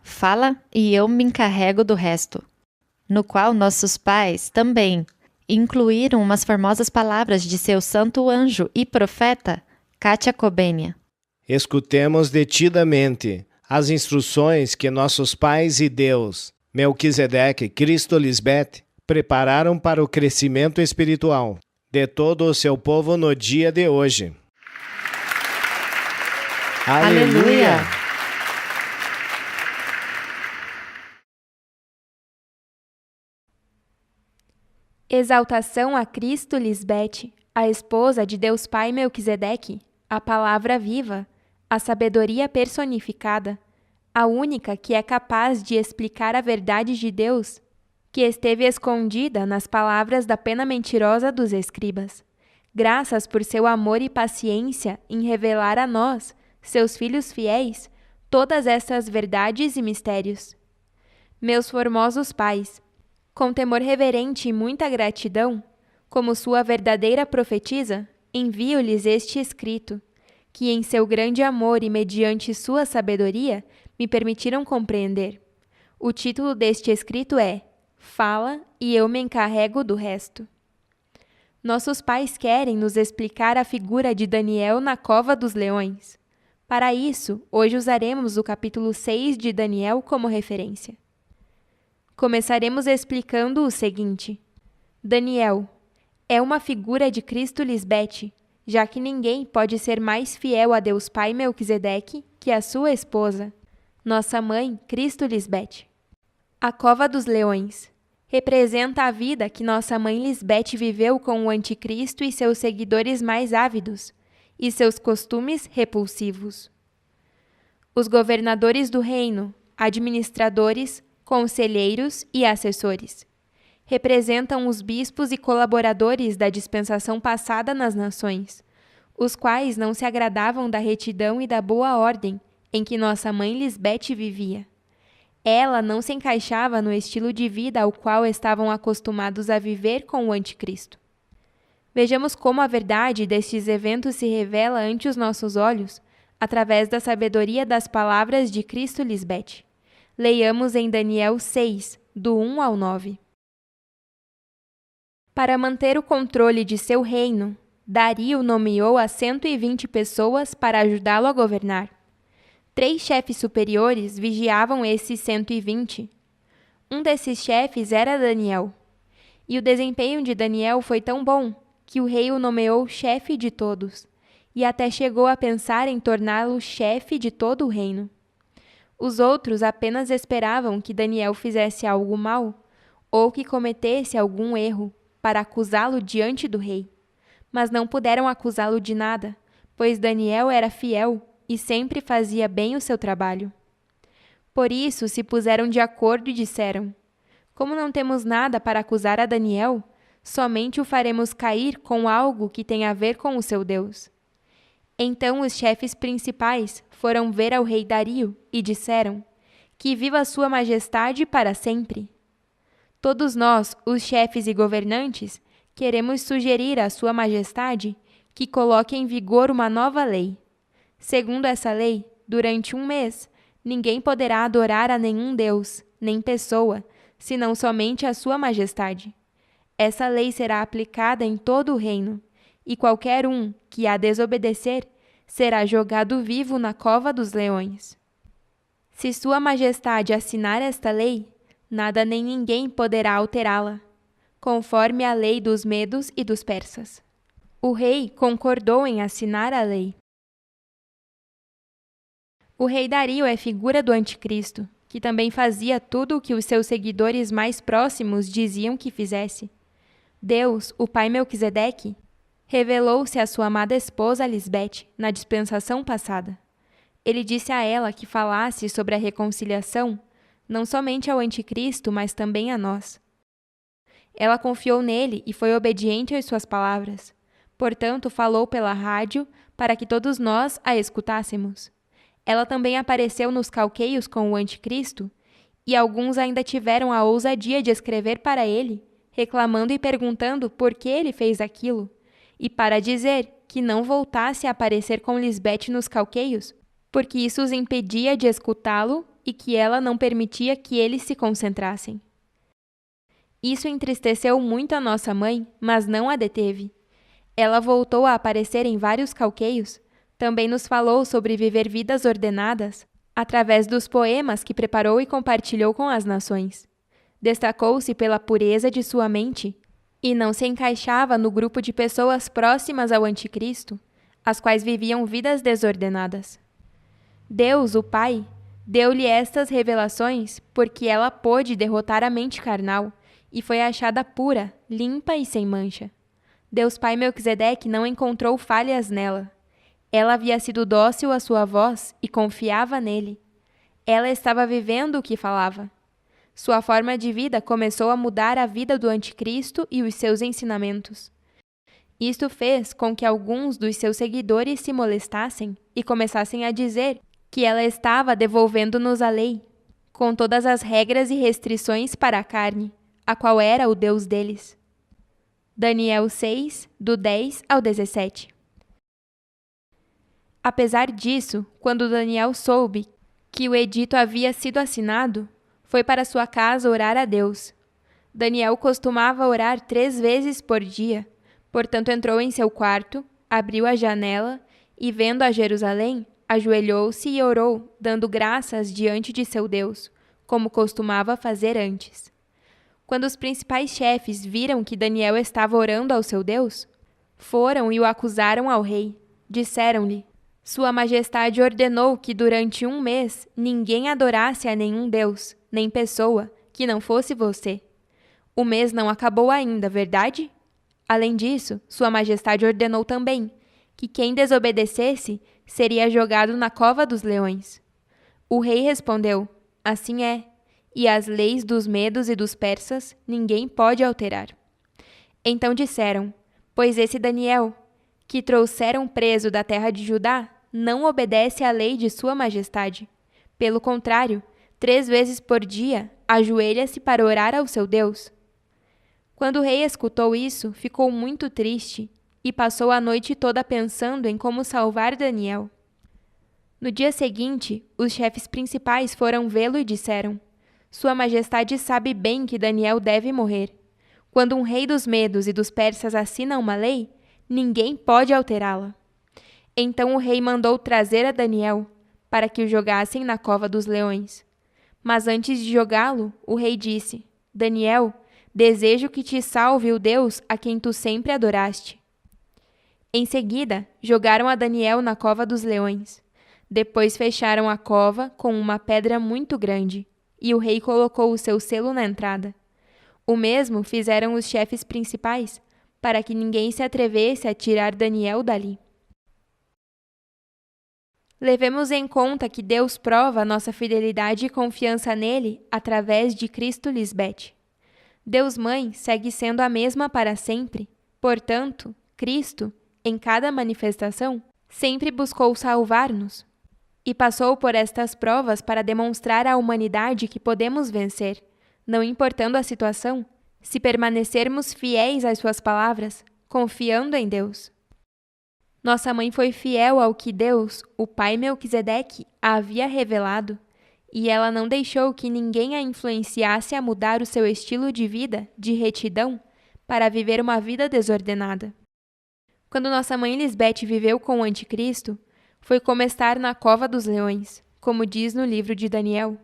Fala e eu me encarrego do resto, no qual nossos pais também incluíram umas formosas palavras de seu santo anjo e profeta, Kátia Cobênia. Escutemos detidamente as instruções que nossos pais e Deus, Melquisedeque e Cristo Lisbete, prepararam para o crescimento espiritual de todo o seu povo no dia de hoje. Aleluia! Exaltação a Cristo Lisbete, a esposa de Deus Pai Melquisedeque, a palavra viva, a sabedoria personificada, a única que é capaz de explicar a verdade de Deus, que esteve escondida nas palavras da pena mentirosa dos escribas. Graças por seu amor e paciência em revelar a nós, seus filhos fiéis, todas essas verdades e mistérios. Meus formosos pais, com temor reverente e muita gratidão, como sua verdadeira profetisa, envio-lhes este escrito, que em seu grande amor e mediante sua sabedoria me permitiram compreender. O título deste escrito é Fala e eu me encarrego do resto. Nossos pais querem nos explicar a figura de Daniel na cova dos leões. Para isso, hoje usaremos o capítulo 6 de Daniel como referência. Começaremos explicando o seguinte. Daniel é uma figura de Cristo Lisbete, já que ninguém pode ser mais fiel a Deus Pai Melquisedeque que a sua esposa, nossa mãe, Cristo Lisbete. A cova dos leões representa a vida que nossa mãe Lisbete viveu com o anticristo e seus seguidores mais ávidos, e seus costumes repulsivos. Os governadores do reino, administradores, conselheiros e assessores. Representam os bispos e colaboradores da dispensação passada nas nações, os quais não se agradavam da retidão e da boa ordem em que nossa mãe Lisbete vivia. Ela não se encaixava no estilo de vida ao qual estavam acostumados a viver com o anticristo. Vejamos como a verdade destes eventos se revela ante os nossos olhos, através da sabedoria das palavras de Cristo Lisbete. Leiamos em Daniel 6, do 1 ao 9. Para manter o controle de seu reino, Dario nomeou a 120 pessoas para ajudá-lo a governar. 3 chefes superiores vigiavam esses 120. Um desses chefes era Daniel. E o desempenho de Daniel foi tão bom que o rei o nomeou chefe de todos, e até chegou a pensar em torná-lo chefe de todo o reino. Os outros apenas esperavam que Daniel fizesse algo mal, ou que cometesse algum erro, para acusá-lo diante do rei. Mas não puderam acusá-lo de nada, pois Daniel era fiel e sempre fazia bem o seu trabalho. Por isso se puseram de acordo e disseram: Como não temos nada para acusar a Daniel, somente o faremos cair com algo que tem a ver com o seu Deus. Então os chefes principais foram ver ao rei Dario e disseram: Que viva sua majestade para sempre! Todos nós, os chefes e governantes, queremos sugerir à sua majestade que coloque em vigor uma nova lei. Segundo essa lei, durante 1 mês, ninguém poderá adorar a nenhum deus, nem pessoa, senão somente a sua majestade. Essa lei será aplicada em todo o reino, e qualquer um que a desobedecer será jogado vivo na cova dos leões. Se sua majestade assinar esta lei, nada nem ninguém poderá alterá-la, conforme a lei dos medos e dos persas. O rei concordou em assinar a lei. O rei Dario é figura do anticristo, que também fazia tudo o que os seus seguidores mais próximos diziam que fizesse. Deus, o pai Melquisedeque, revelou-se à sua amada esposa Lisbete na dispensação passada. Ele disse a ela que falasse sobre a reconciliação, não somente ao anticristo, mas também a nós. Ela confiou nele e foi obediente às suas palavras. Portanto, falou pela rádio para que todos nós a escutássemos. Ela também apareceu nos calqueios com o anticristo, e alguns ainda tiveram a ousadia de escrever para ele, reclamando e perguntando por que ele fez aquilo, e para dizer que não voltasse a aparecer com Lisbete nos calqueios, porque isso os impedia de escutá-lo e que ela não permitia que eles se concentrassem. Isso entristeceu muito a nossa mãe, mas não a deteve. Ela voltou a aparecer em vários calqueios, também nos falou sobre viver vidas ordenadas, através dos poemas que preparou e compartilhou com as nações. Destacou-se pela pureza de sua mente e não se encaixava no grupo de pessoas próximas ao Anticristo, as quais viviam vidas desordenadas. Deus, o Pai, deu-lhe estas revelações porque ela pôde derrotar a mente carnal e foi achada pura, limpa e sem mancha. Deus Pai Melquisedeque não encontrou falhas nela. Ela havia sido dócil à sua voz e confiava nele. Ela estava vivendo o que falava. Sua forma de vida começou a mudar a vida do Anticristo e os seus ensinamentos. Isto fez com que alguns dos seus seguidores se molestassem e começassem a dizer que ela estava devolvendo-nos a lei, com todas as regras e restrições para a carne, a qual era o Deus deles. Daniel 6, do 10 ao 17. Apesar disso, quando Daniel soube que o edito havia sido assinado, foi para sua casa orar a Deus. Daniel costumava orar 3 vezes por dia, portanto entrou em seu quarto, abriu a janela e, vendo a Jerusalém, ajoelhou-se e orou, dando graças diante de seu Deus, como costumava fazer antes. Quando os principais chefes viram que Daniel estava orando ao seu Deus, foram e o acusaram ao rei. Disseram-lhe: Sua Majestade ordenou que durante 1 mês ninguém adorasse a nenhum Deus, nem pessoa, que não fosse você. O mês não acabou ainda, verdade? Além disso, Sua Majestade ordenou também que quem desobedecesse seria jogado na cova dos leões. O rei respondeu: Assim é, e as leis dos medos e dos persas ninguém pode alterar. Então disseram: Pois esse Daniel, que trouxeram preso da terra de Judá, não obedece à lei de Sua Majestade. Pelo contrário, 3 vezes por dia ajoelha-se para orar ao seu Deus. Quando o rei escutou isso, ficou muito triste e passou a noite toda pensando em como salvar Daniel. No dia seguinte, os chefes principais foram vê-lo e disseram: Sua Majestade sabe bem que Daniel deve morrer. Quando um rei dos medos e dos persas assina uma lei, ninguém pode alterá-la. Então o rei mandou trazer a Daniel, para que o jogassem na cova dos leões. Mas antes de jogá-lo, o rei disse: Daniel, desejo que te salve o Deus a quem tu sempre adoraste. Em seguida, jogaram a Daniel na cova dos leões. Depois fecharam a cova com uma pedra muito grande, e o rei colocou o seu selo na entrada. O mesmo fizeram os chefes principais, para que ninguém se atrevesse a tirar Daniel dali. Levemos em conta que Deus prova nossa fidelidade e confiança nele através de Cristo Lisbete. Deus Mãe segue sendo a mesma para sempre, portanto, Cristo, em cada manifestação, sempre buscou salvar-nos e passou por estas provas para demonstrar à humanidade que podemos vencer, não importando a situação, se permanecermos fiéis às suas palavras, confiando em Deus. Nossa mãe foi fiel ao que Deus, o Pai Melquisedeque, a havia revelado, e ela não deixou que ninguém a influenciasse a mudar o seu estilo de vida, de retidão, para viver uma vida desordenada. Quando nossa mãe Lisbete viveu com o Anticristo, foi como estar na cova dos leões, como diz no livro de Daniel.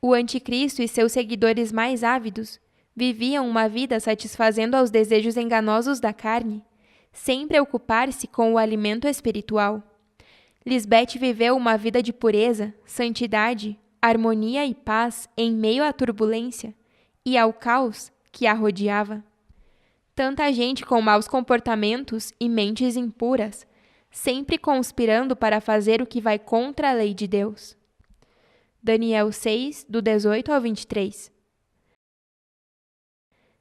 O Anticristo e seus seguidores mais ávidos viviam uma vida satisfazendo aos desejos enganosos da carne, sem preocupar-se com o alimento espiritual. Lisbete viveu uma vida de pureza, santidade, harmonia e paz em meio à turbulência e ao caos que a rodeava. Tanta gente com maus comportamentos e mentes impuras, sempre conspirando para fazer o que vai contra a lei de Deus. Daniel 6, do 18 ao 23.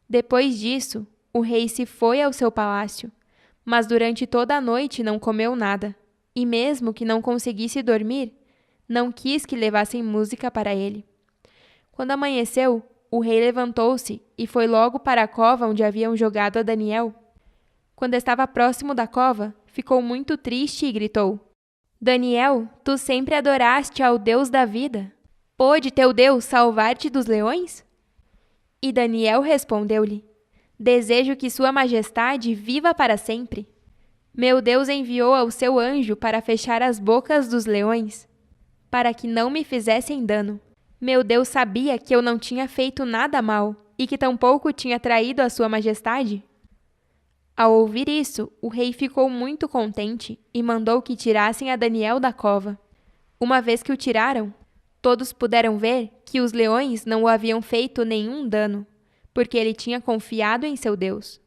Depois disso, o rei se foi ao seu palácio, mas durante toda a noite não comeu nada, e mesmo que não conseguisse dormir, não quis que levassem música para ele. Quando amanheceu, o rei levantou-se e foi logo para a cova onde haviam jogado a Daniel. Quando estava próximo da cova, ficou muito triste e gritou: Daniel, tu sempre adoraste ao Deus da vida. Pôde teu Deus salvar-te dos leões? E Daniel respondeu-lhe: Desejo que Sua Majestade viva para sempre. Meu Deus enviou ao seu anjo para fechar as bocas dos leões, para que não me fizessem dano. Meu Deus sabia que eu não tinha feito nada mal e que tampouco tinha traído a Sua Majestade. Ao ouvir isso, o rei ficou muito contente e mandou que tirassem a Daniel da cova. Uma vez que o tiraram, todos puderam ver que os leões não o haviam feito nenhum dano, porque ele tinha confiado em seu Deus.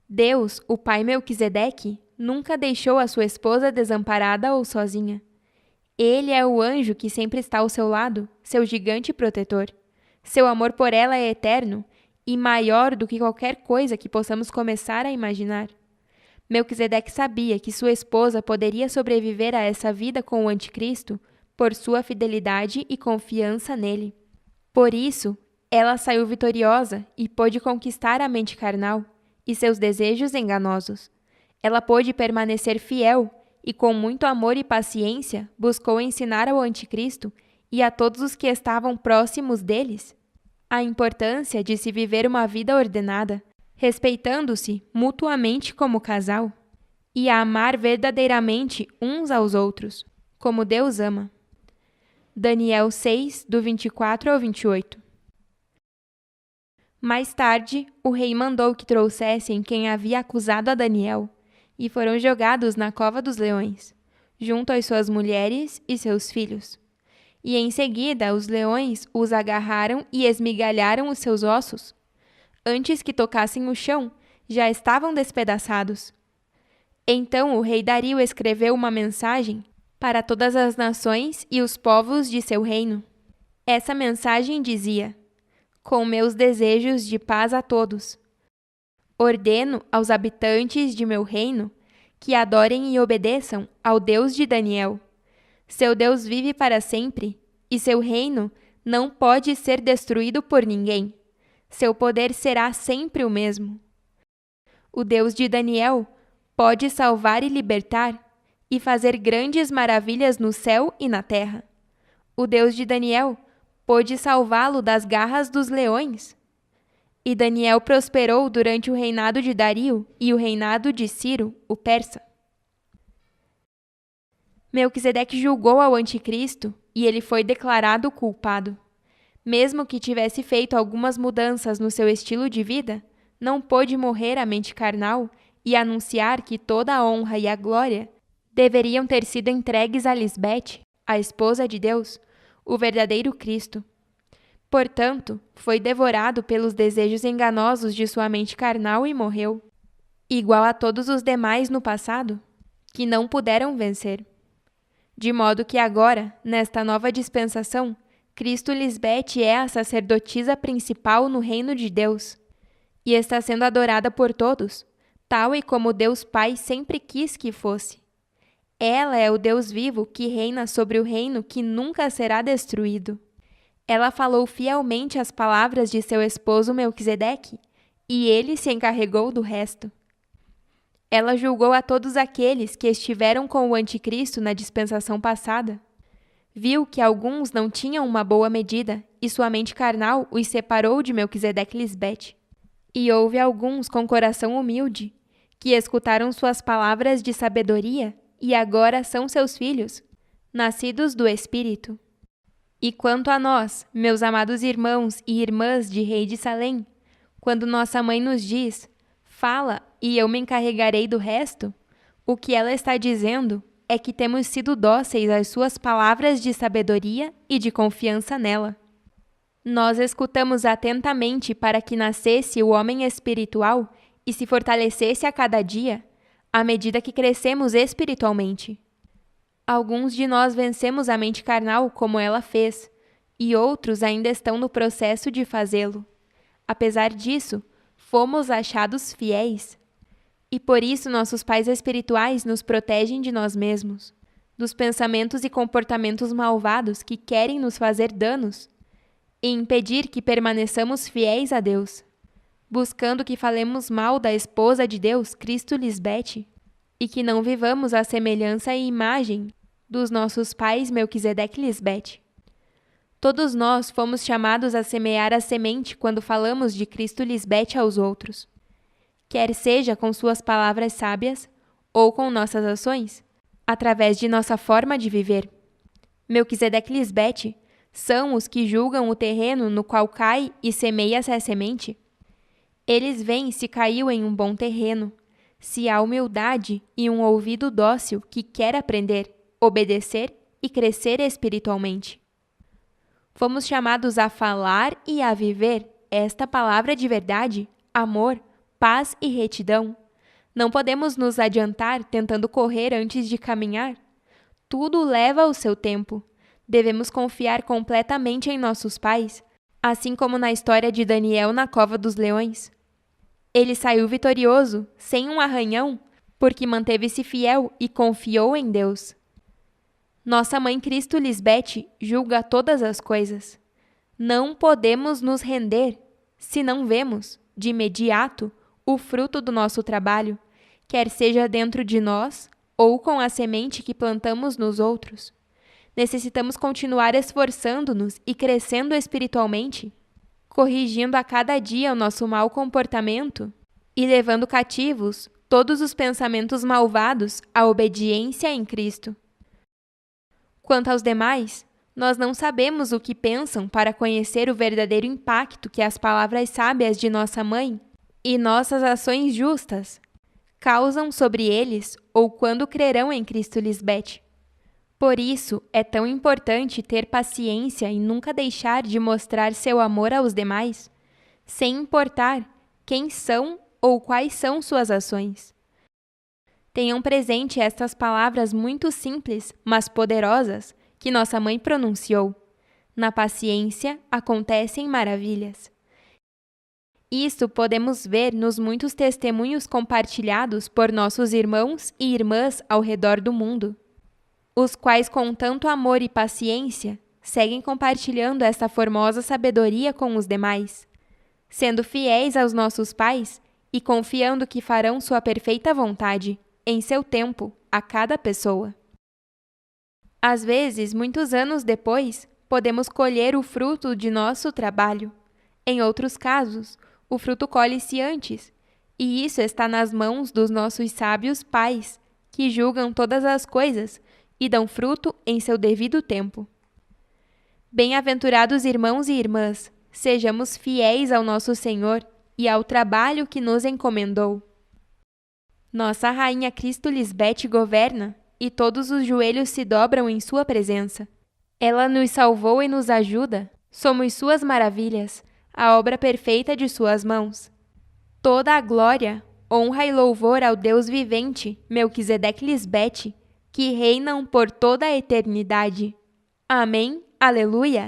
Deus, o pai Melquisedeque, nunca deixou a sua esposa desamparada ou sozinha. Ele é o anjo que sempre está ao seu lado, seu gigante protetor. Seu amor por ela é eterno e maior do que qualquer coisa que possamos começar a imaginar. Melquisedeque sabia que sua esposa poderia sobreviver a essa vida com o anticristo por sua fidelidade e confiança nele. Por isso, ela saiu vitoriosa e pôde conquistar a mente carnal e seus desejos enganosos. Ela pôde permanecer fiel e, com muito amor e paciência, buscou ensinar ao anticristo e a todos os que estavam próximos deles a importância de se viver uma vida ordenada, respeitando-se mutuamente como casal, e a amar verdadeiramente uns aos outros, como Deus ama. Daniel 6, do 24 ao 28. Mais tarde, o rei mandou que trouxessem quem havia acusado a Daniel, e foram jogados na cova dos leões, junto às suas mulheres e seus filhos. E em seguida os leões os agarraram e esmigalharam os seus ossos. Antes que tocassem o chão, já estavam despedaçados. Então o rei Dario escreveu uma mensagem para todas as nações e os povos de seu reino. Essa mensagem dizia: Com meus desejos de paz a todos, ordeno aos habitantes de meu reino que adorem e obedeçam ao Deus de Daniel. Seu Deus vive para sempre, e seu reino não pode ser destruído por ninguém. Seu poder será sempre o mesmo. O Deus de Daniel pode salvar e libertar, e fazer grandes maravilhas no céu e na terra. O Deus de Daniel pôde salvá-lo das garras dos leões. E Daniel prosperou durante o reinado de Dario e o reinado de Ciro, o persa. Melquisedeque julgou ao anticristo e ele foi declarado culpado. Mesmo que tivesse feito algumas mudanças no seu estilo de vida, não pôde morrer a mente carnal e anunciar que toda a honra e a glória deveriam ter sido entregues a Lisbete, a esposa de Deus, o verdadeiro Cristo. Portanto, foi devorado pelos desejos enganosos de sua mente carnal e morreu, igual a todos os demais no passado, que não puderam vencer. De modo que agora, nesta nova dispensação, Cristo Lisbete é a sacerdotisa principal no reino de Deus, e está sendo adorada por todos, tal e como Deus Pai sempre quis que fosse. Ela é o Deus vivo que reina sobre o reino que nunca será destruído. Ela falou fielmente as palavras de seu esposo Melquisedeque, e ele se encarregou do resto. Ela julgou a todos aqueles que estiveram com o anticristo na dispensação passada. Viu que alguns não tinham uma boa medida, e sua mente carnal os separou de Melquisedeque Lisbete. E houve alguns com coração humilde, que escutaram suas palavras de sabedoria, e agora são seus filhos, nascidos do Espírito. E quanto a nós, meus amados irmãos e irmãs de Rei de Salém, quando nossa mãe nos diz: fala e eu me encarregarei do resto, o que ela está dizendo é que temos sido dóceis às suas palavras de sabedoria e de confiança nela. Nós escutamos atentamente para que nascesse o homem espiritual e se fortalecesse a cada dia, à medida que crescemos espiritualmente. Alguns de nós vencemos a mente carnal como ela fez, e outros ainda estão no processo de fazê-lo. Apesar disso, fomos achados fiéis. E por isso nossos pais espirituais nos protegem de nós mesmos, dos pensamentos e comportamentos malvados que querem nos fazer danos, e impedir que permaneçamos fiéis a Deus, buscando que falemos mal da esposa de Deus, Cristo Lisbete, e que não vivamos à semelhança e imagem dos nossos pais Melquisedeque e Lisbete. Todos nós fomos chamados a semear a semente quando falamos de Cristo e Lisbete aos outros. Quer seja com suas palavras sábias ou com nossas ações, através de nossa forma de viver. Melquisedeque e Lisbete são os que julgam o terreno no qual cai e semeia-se a semente. Eles veem se caiu em um bom terreno, se há humildade e um ouvido dócil que quer aprender, obedecer e crescer espiritualmente. Fomos chamados a falar e a viver esta palavra de verdade, amor, paz e retidão. Não podemos nos adiantar tentando correr antes de caminhar. Tudo leva o seu tempo. Devemos confiar completamente em nossos pais, assim como na história de Daniel na cova dos leões. Ele saiu vitorioso, sem um arranhão, porque manteve-se fiel e confiou em Deus. Nossa mãe Cristo Lisbete julga todas as coisas. Não podemos nos render se não vemos, de imediato, o fruto do nosso trabalho, quer seja dentro de nós ou com a semente que plantamos nos outros. Necessitamos continuar esforçando-nos e crescendo espiritualmente, corrigindo a cada dia o nosso mau comportamento e levando cativos todos os pensamentos malvados à obediência em Cristo. Quanto aos demais, nós não sabemos o que pensam para conhecer o verdadeiro impacto que as palavras sábias de nossa mãe e nossas ações justas causam sobre eles ou quando crerão em Cristo Lisbete. Por isso, é tão importante ter paciência e nunca deixar de mostrar seu amor aos demais, sem importar quem são ou quais são suas ações. Tenham presente estas palavras muito simples, mas poderosas, que nossa mãe pronunciou. Na paciência acontecem maravilhas. Isso podemos ver nos muitos testemunhos compartilhados por nossos irmãos e irmãs ao redor do mundo, os quais com tanto amor e paciência seguem compartilhando esta formosa sabedoria com os demais, sendo fiéis aos nossos pais e confiando que farão sua perfeita vontade, em seu tempo, a cada pessoa. Às vezes, muitos anos depois, podemos colher o fruto de nosso trabalho. Em outros casos, o fruto colhe-se antes, e isso está nas mãos dos nossos sábios pais, que julgam todas as coisas e dão fruto em seu devido tempo. Bem-aventurados irmãos e irmãs, sejamos fiéis ao nosso Senhor e ao trabalho que nos encomendou. Nossa Rainha Cristo Lisbete governa, e todos os joelhos se dobram em sua presença. Ela nos salvou e nos ajuda, somos suas maravilhas, a obra perfeita de suas mãos. Toda a glória, honra e louvor ao Deus vivente, Melquisedeque e Lisbete, que reinam por toda a eternidade. Amém. Aleluia.